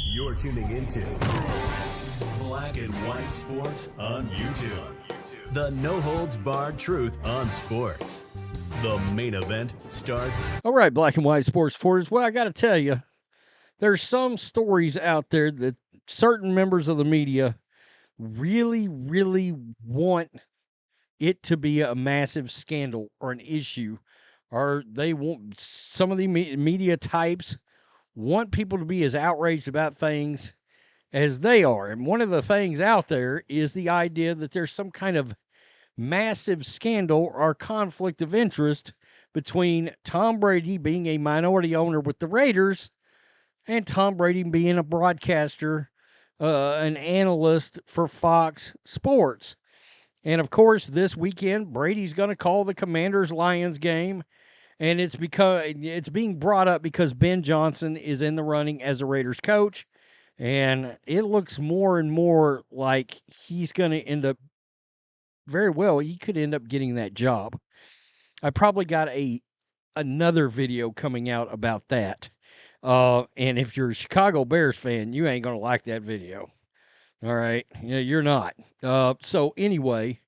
You're tuning into Black and White Sports on YouTube. The no-holds-barred truth on sports. The main event starts. All right, Black and White Sports supporters. Well, I got to tell you, there's some stories out there that certain members of the media really, really want it to be a massive scandal or an issue. Or they want, some of the media types want people to be as outraged about things as they are. And one of the things out there is the idea that there's some kind of massive scandal or conflict of interest between Tom Brady being a minority owner with the Raiders and Tom Brady being a broadcaster, an analyst for Fox Sports. And of course, this weekend, Brady's going to call the Commanders-Lions game. And it's being brought up because Ben Johnson is in the running as the Raiders coach. And it looks more and more like he's going to end up he could end up getting that job. I probably got another video coming out about that. And if you're a Chicago Bears fan, you ain't going to like that video. All right? You're not. So anyway,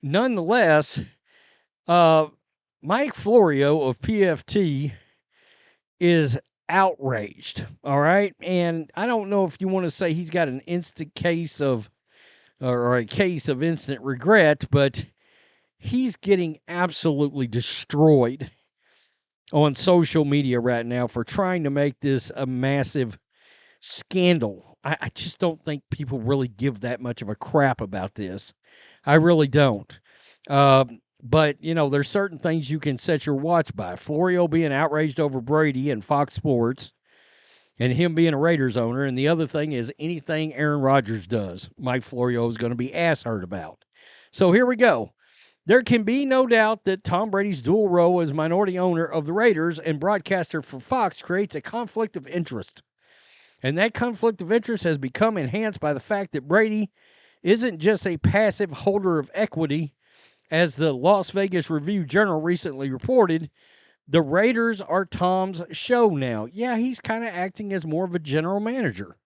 nonetheless, Mike Florio of PFT is outraged, all right? And I don't know if you want to say he's got an instant case of, or a case of instant regret, but he's getting absolutely destroyed on social media right now for trying to make this a massive scandal. I just don't think people really give that much of a crap about this. I really don't. But, there's certain things you can set your watch by. Florio being outraged over Brady and Fox Sports and him being a Raiders owner. And the other thing is anything Aaron Rodgers does, Mike Florio is going to be ass-hurt about. So here we go. There can be no doubt that Tom Brady's dual role as minority owner of the Raiders and broadcaster for Fox creates a conflict of interest. And that conflict of interest has become enhanced by the fact that Brady isn't just a passive holder of equity. As the Las Vegas Review-Journal recently reported, the Raiders are Tom's show now. Yeah, he's kind of acting as more of a general manager.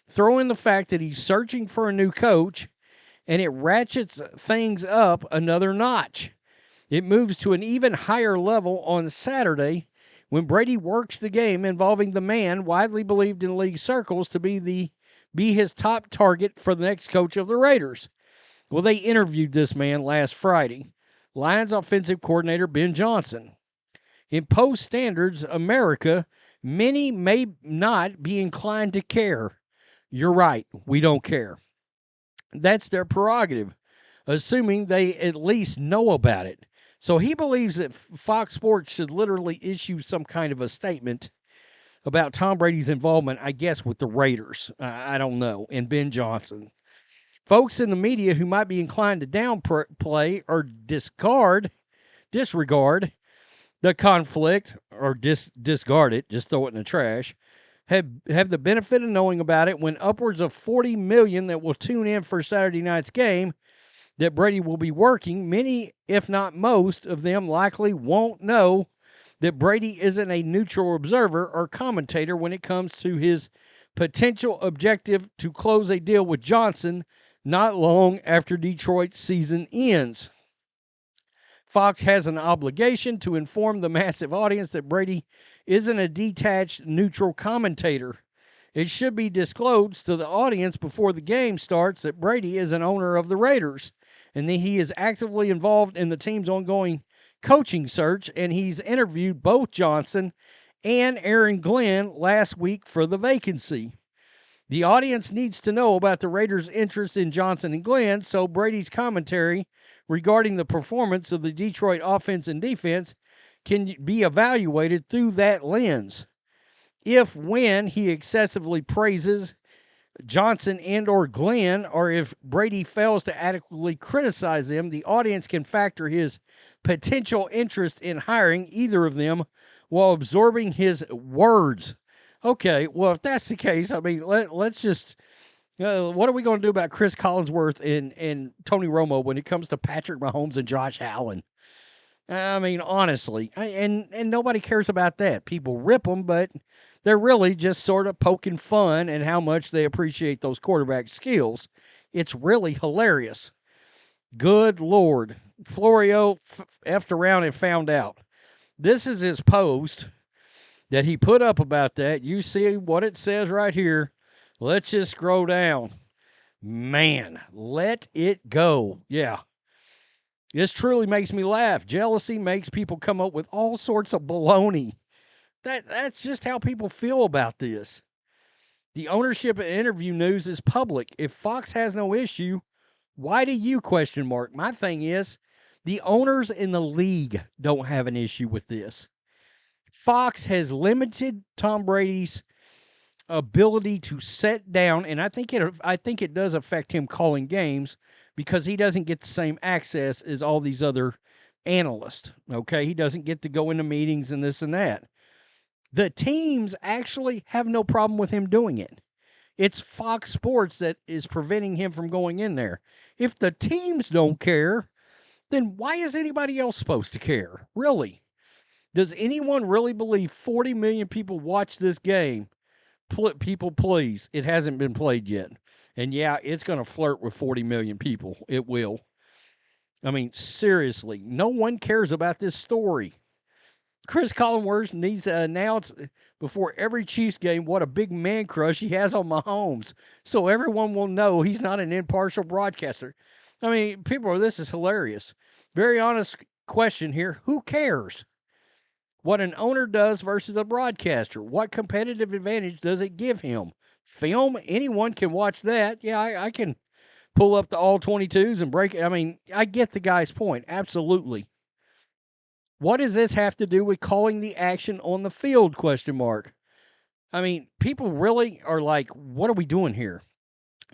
Throw in the fact that he's searching for a new coach, and it ratchets things up another notch. It moves to an even higher level on Saturday when Brady works the game involving the man widely believed in league circles to be his top target for the next coach of the Raiders. Well, they interviewed this man last Friday, Lions offensive coordinator Ben Johnson. In post-standards America, many may not be inclined to care. You're right, we don't care. That's their prerogative, assuming they at least know about it. So he believes that Fox Sports should literally issue some kind of a statement about Tom Brady's involvement, I guess, with the Raiders. I don't know, and Ben Johnson. Folks in the media who might be inclined to downplay or disregard the conflict or discard it, just throw it in the trash, have the benefit of knowing about it when upwards of 40 million that will tune in for Saturday night's game that Brady will be working, many, if not most of them, likely won't know that Brady isn't a neutral observer or commentator when it comes to his potential objective to close a deal with Johnson not long after Detroit's season ends. Fox has an obligation to inform the massive audience that Brady isn't a detached, neutral commentator. It should be disclosed to the audience before the game starts that Brady is an owner of the Raiders and that he is actively involved in the team's ongoing coaching search, and he's interviewed both Johnson and Aaron Glenn last week for the vacancy. The audience needs to know about the Raiders' interest in Johnson and Glenn, so Brady's commentary regarding the performance of the Detroit offense and defense can be evaluated through that lens. When he excessively praises Johnson and or Glenn, or if Brady fails to adequately criticize them, the audience can factor his potential interest in hiring either of them while absorbing his words. Okay, well, if that's the case, I mean, let's just, what are we going to do about Chris Collinsworth and Tony Romo when it comes to Patrick Mahomes and Josh Allen? I mean, honestly, and nobody cares about that. People rip them, but They're really just sort of poking fun at how much they appreciate those quarterback skills. It's really hilarious. Good Lord. Florio effed around and found out. This is his post that he put up about that. You see what it says right here. Let's just scroll down. Man, let it go. Yeah. This truly makes me laugh. Jealousy makes people come up with all sorts of baloney. That's just how people feel about this. The ownership and interview news is public. If Fox has no issue, why do you question mark? My thing is, the owners in the league don't have an issue with this. Fox has limited Tom Brady's ability to set down, and I think it does affect him calling games because he doesn't get the same access as all these other analysts. Okay, he doesn't get to go into meetings and this and that. The teams actually have no problem with him doing it. It's Fox Sports that is preventing him from going in there. If the teams don't care, then why is anybody else supposed to care? Really? Does anyone really believe 40 million people watch this game? People, please. It hasn't been played yet. And yeah, it's going to flirt with 40 million people. It will. I mean, seriously, no one cares about this story. Chris Collinsworth needs to announce before every Chiefs game what a big man crush he has on Mahomes, so everyone will know he's not an impartial broadcaster. I mean, people, this is hilarious. Very honest question here. Who cares what an owner does versus a broadcaster? What competitive advantage does it give him? Film? Anyone can watch that. Yeah, I can pull up the all 22s and break it. I mean, I get the guy's point. Absolutely. What does this have to do with calling the action on the field, question mark? I mean, people really are like, what are we doing here?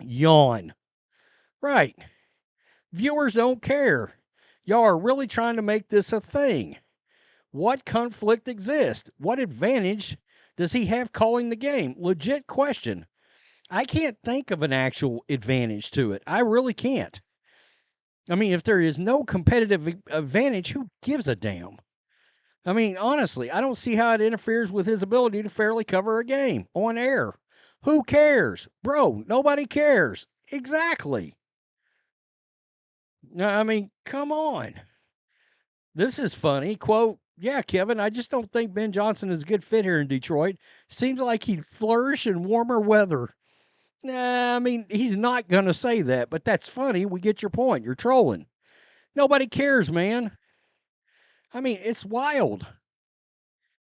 Yawn. Right. Viewers don't care. Y'all are really trying to make this a thing. What conflict exists? What advantage does he have calling the game? Legit question. I can't think of an actual advantage to it. I really can't. I mean, if there is no competitive advantage, who gives a damn? I mean, honestly, I don't see how it interferes with his ability to fairly cover a game on air. Who cares? Bro, nobody cares. Exactly. I mean, come on. This is funny. Quote, yeah, Kevin, I just don't think Ben Johnson is a good fit here in Detroit. Seems like he'd flourish in warmer weather. Nah, I mean, he's not going to say that, but that's funny. We get your point. You're trolling. Nobody cares, man. I mean, it's wild.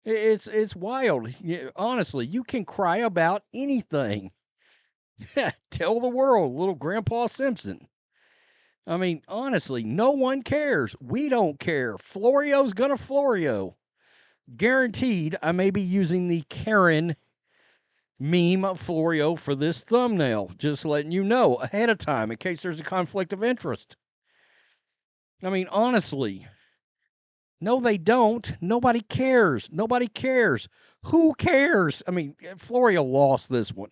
It's wild. Honestly, you can cry about anything. Tell the world, little Grandpa Simpson. I mean, honestly, no one cares. We don't care. Florio's gonna Florio. Guaranteed, I may be using the Karen meme of Florio for this thumbnail. Just letting you know ahead of time in case there's a conflict of interest. I mean, honestly. No, they don't. Nobody cares. Nobody cares. Who cares? I mean, Florio lost this one.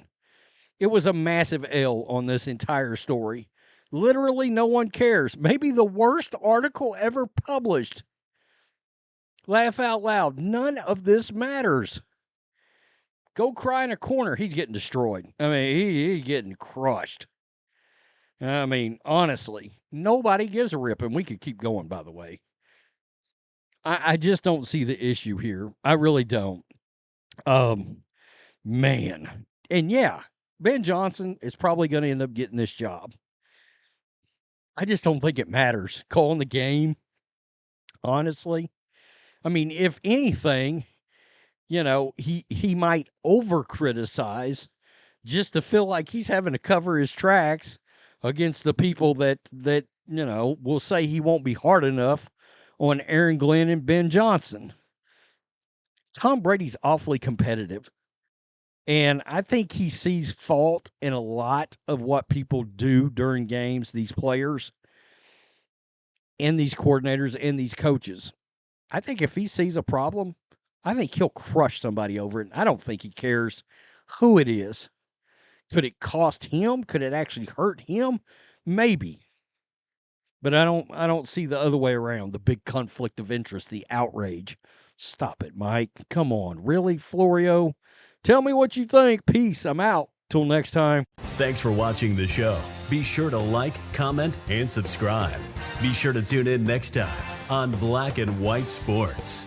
It was a massive L on this entire story. Literally, no one cares. Maybe the worst article ever published. Laugh out loud. None of this matters. Go cry in a corner. He's getting destroyed. I mean, he's getting crushed. I mean, honestly, nobody gives a rip. And we could keep going, by the way. I just don't see the issue here. I really don't. Man. And yeah, Ben Johnson is probably going to end up getting this job. I just don't think it matters calling the game, honestly. I mean, if anything, he might over criticize just to feel like he's having to cover his tracks against the people that will say he won't be hard enough on Aaron Glenn and Ben Johnson. Tom Brady's awfully competitive. And I think he sees fault in a lot of what people do during games, these players and these coordinators and these coaches. I think if he sees a problem, I think he'll crush somebody over it. I don't think he cares who it is. Could it cost him? Could it actually hurt him? Maybe. But I don't see the other way around. The big conflict of interest, the outrage. Stop it, Mike. Come on. Really, Florio? Tell me what you think. Peace. I'm out. Till next time. Thanks for watching the show. Be sure to like, comment, and subscribe. Be sure to tune in next time on Black and White Sports.